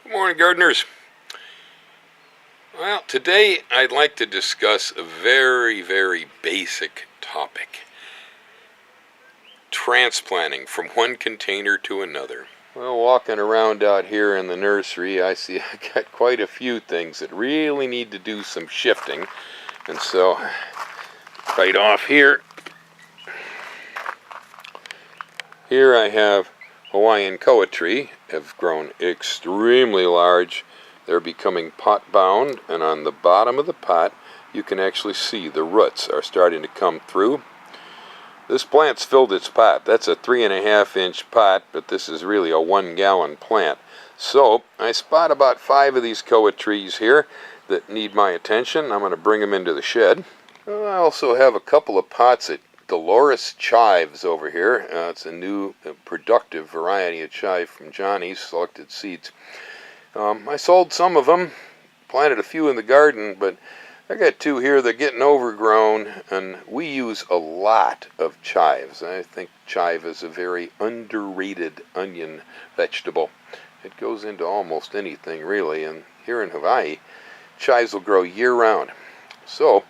Good morning, gardeners. Well, today I'd like to discuss a very basic topic. Transplanting from one container to another. Well, walking around out here in the nursery, I see I got quite a few things that really need to do some shifting. And so, right off here I have Hawaiian koa tree, have grown extremely large. They're becoming pot bound, and on the bottom of the pot you can actually see the roots are starting to come through. This plant's filled its pot. That's a 3.5-inch pot, but this is really a 1-gallon plant. So I spot about 5 of these koa trees here that need my attention. I'm going to bring them into the shed. I also have a couple of pots of Dolores chives over here. It's a new productive variety of chive from Johnny's Selected Seeds. I sold some of them, planted a few in the garden, but I got 2 here that are getting overgrown, and we use a lot of chives. I think chive is a very underrated onion vegetable. It goes into almost anything, really, and here in Hawaii, chives will grow year-round. So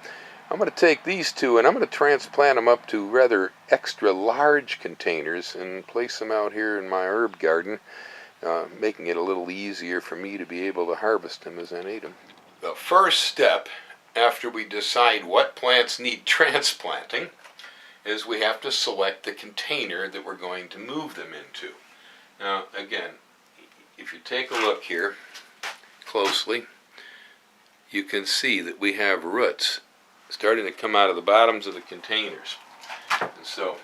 I'm going to take these 2 and I'm going to transplant them up to rather extra large containers and place them out here in my herb garden, making it a little easier for me to be able to harvest them as I need them. The first step after we decide what plants need transplanting is we have to select the container that we're going to move them into. Now again, if you take a look here closely, you can see that we have roots starting to come out of the bottoms of the containers. And so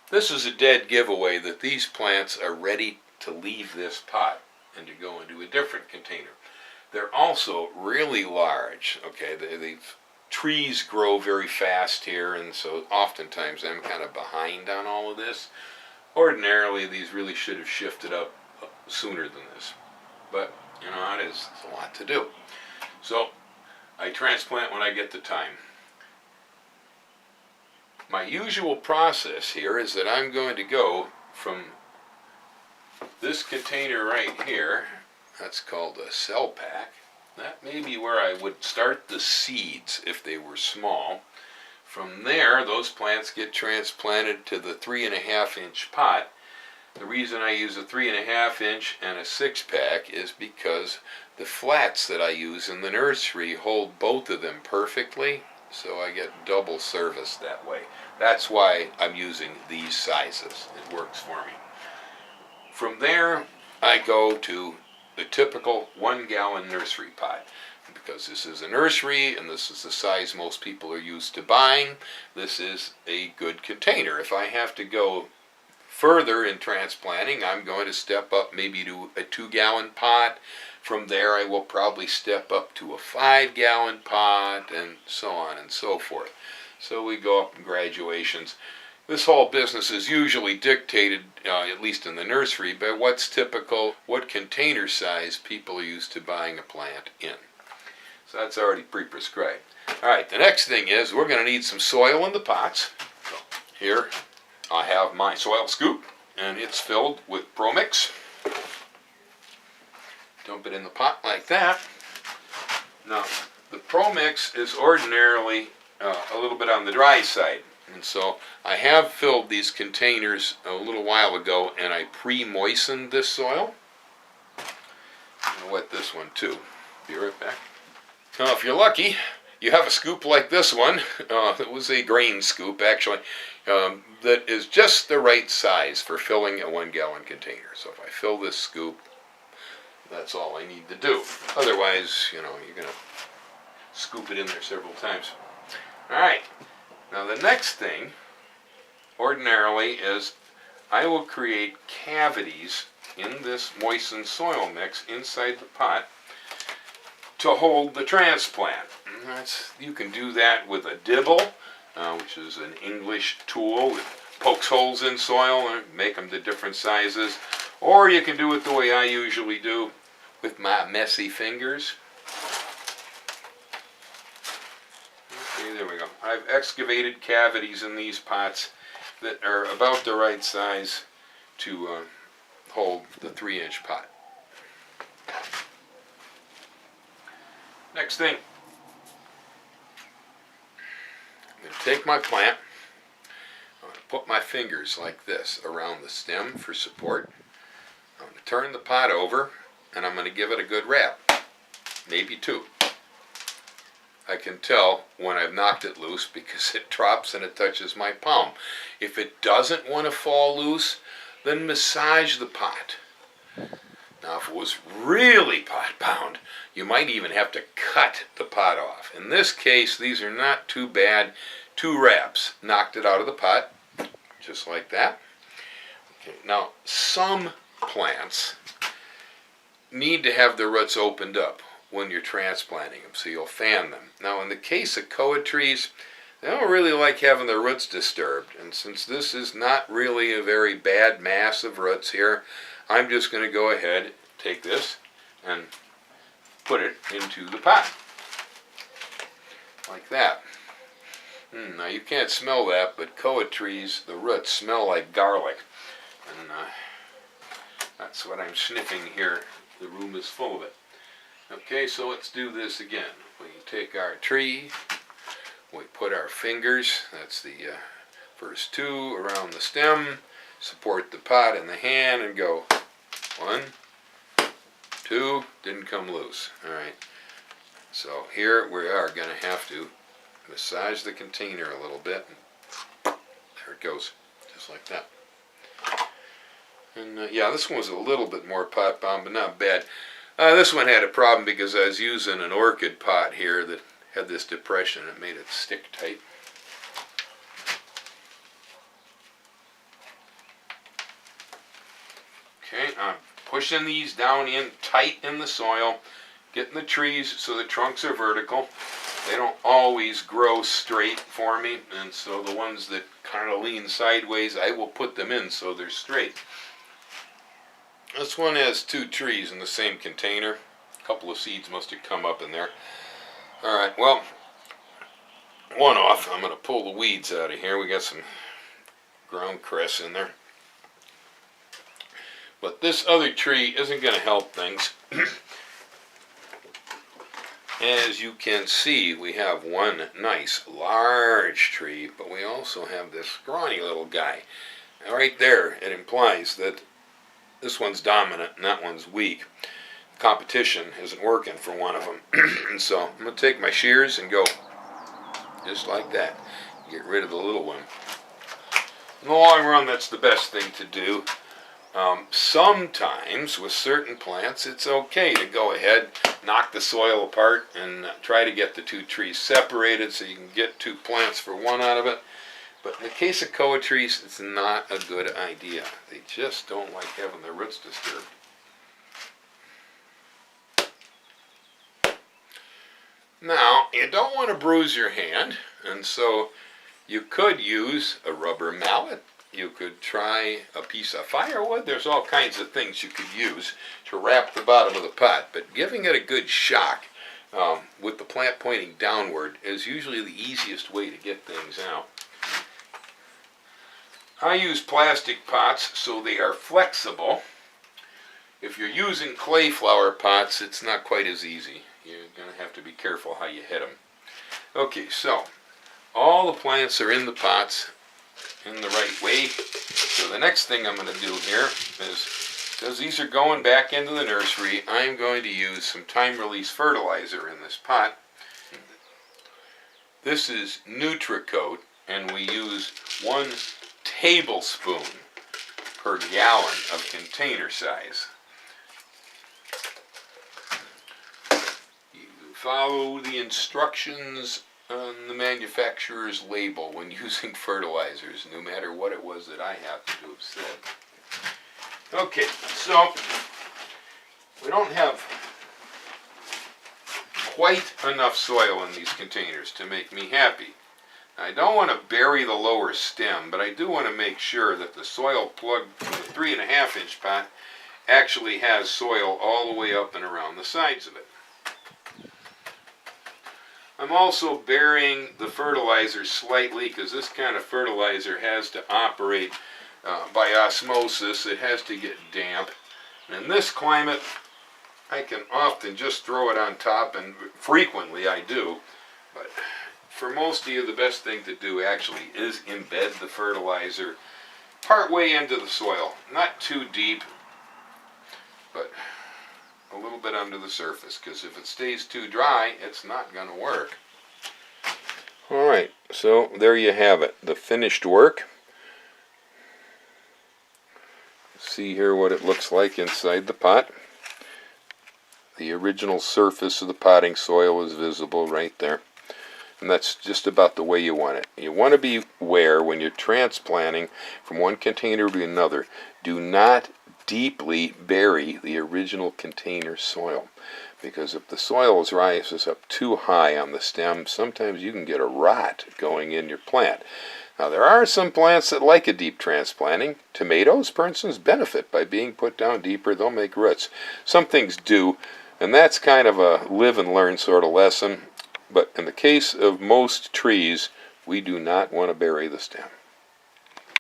this is a dead giveaway that these plants are ready to leave this pot and to go into a different container. They're also really large. Okay, the trees grow very fast here, and so oftentimes I'm kind of behind on all of this. Ordinarily, these really should have shifted up sooner than this, but you know, it's a lot to do. So I transplant when I get the time. My usual process here is that I'm going to go from this container right here, that's called a cell pack. That may be where I would start the seeds if they were small. From there, those plants get transplanted to the 3.5-inch pot. The reason I use a 3.5-inch and a 6-pack is because the flats that I use in the nursery hold both of them perfectly, so I get double service that way. That's why I'm using these sizes. It works for me. From there, I go to the typical 1-gallon nursery pot. Because this is a nursery and this is the size most people are used to buying, this is a good container. If I have to go further in transplanting, I'm going to step up maybe to a 2-gallon pot. From there, I will probably step up to a 5-gallon pot, and so on and so forth. So we go up in graduations. This whole business is usually dictated, at least in the nursery, by what's typical, what container size people are used to buying a plant in. So that's already pre-prescribed. All right, the next thing is we're going to need some soil in the pots. So here I have my soil scoop, and it's filled with ProMix. Dump it in the pot like that. Now, the ProMix is ordinarily a little bit on the dry side, and so I have filled these containers a little while ago, and I pre-moistened this soil. I'm going to wet this one too. Be right back. Now, if you're lucky, you have a scoop like this one. It was a grain scoop, actually, that is just the right size for filling a 1-gallon container. So if I fill this scoop, that's all I need to do. Otherwise, you know, you're going to scoop it in there several times. All right. Now the next thing, ordinarily, is I will create cavities in this moistened soil mix inside the pot to hold the transplant. You can do that with a dibble, which is an English tool that pokes holes in soil and make them to different sizes. Or you can do it the way I usually do, with my messy fingers. Okay, there we go. I've excavated cavities in these pots that are about the right size to hold the 3-inch pot. Next thing, I'm going to take my plant, I'm going to put my fingers like this around the stem for support. I'm going to turn the pot over and I'm going to give it a good wrap, maybe two. I can tell when I've knocked it loose because it drops and it touches my palm. If it doesn't want to fall loose, then massage the pot. Now if it was really pot bound, you might even have to cut the pot off. In this case, these are not too bad. 2 wraps knocked it out of the pot, just like that. Okay, now some plants need to have their roots opened up when you're transplanting them, so you'll fan them. Now in the case of koa trees, they don't really like having their roots disturbed, and since this is not really a very bad mass of roots here, I'm just going to go ahead, take this, and put it into the pot. Like that. Now you can't smell that, but koa trees, the roots smell like garlic. And that's what I'm sniffing here. The room is full of it. Okay, so let's do this again. We take our tree, we put our fingers, that's the first 2 around the stem, support the pot in the hand and go 1, 2, didn't come loose. Alright, so here we are going to have to massage the container a little bit. There it goes, just like that. And yeah, this one was a little bit more pot bound, but not bad. This one had a problem because I was using an orchid pot here that had this depression. It made it stick tight. Okay, I'm pushing these down in tight in the soil, getting the trees so the trunks are vertical. They don't always grow straight for me, and so the ones that kind of lean sideways, I will put them in so they're straight. This one has 2 trees in the same container. A couple of seeds must have come up in there. Alright, well, one off. I'm going to pull the weeds out of here. We got some ground cress in there. But this other tree isn't going to help things. As you can see, we have one nice large tree, but we also have this scrawny little guy. Now right there, it implies that this one's dominant and that one's weak. Competition isn't working for one of them. And so I'm going to take my shears and go just like that. Get rid of the little one. In the long run, that's the best thing to do. Sometimes with certain plants it's okay to go ahead, knock the soil apart and try to get the 2 trees separated so you can get 2 plants for one out of it. But in the case of koa trees, it's not a good idea. They just don't like having their roots disturbed. Now, you don't want to bruise your hand, and so you could use a rubber mallet. You could try a piece of firewood. There's all kinds of things you could use to wrap the bottom of the pot, but giving it a good shock with the plant pointing downward is usually the easiest way to get things out. I use plastic pots so they are flexible. If you're using clay flower pots, it's not quite as easy. You're going to have to be careful how you hit them. Okay, so all the plants are in the pots in the right way. So the next thing I'm going to do here is, because these are going back into the nursery, I'm going to use some time-release fertilizer in this pot. This is NutriCoat, and we use 1 tablespoon per gallon of container size. You follow the instructions on the manufacturer's label when using fertilizers, no matter what it was that I happen to have said. Okay, so we don't have quite enough soil in these containers to make me happy. I don't want to bury the lower stem, but I do want to make sure that the soil plug from the 3.5-inch pot actually has soil all the way up and around the sides of it. I'm also burying the fertilizer slightly because this kind of fertilizer has to operate by osmosis. It has to get damp. And in this climate, I can often just throw it on top, and frequently I do, but for most of you the best thing to do actually is embed the fertilizer part way into the soil. Not too deep, but a little bit under the surface, because if it stays too dry, it's not going to work. Alright, so there you have it, the finished work. See here what it looks like inside the pot. The original surface of the potting soil is visible right there. And that's just about the way you want it. You want to be aware when you're transplanting from one container to another. Do not deeply bury the original container soil, because if the soil rises up too high on the stem, sometimes you can get a rot going in your plant. Now there are some plants that like a deep transplanting. Tomatoes, for instance, benefit by being put down deeper. They'll make roots. Some things do, and that's kind of a live and learn sort of lesson. But in the case of most trees, we do not want to bury the stem.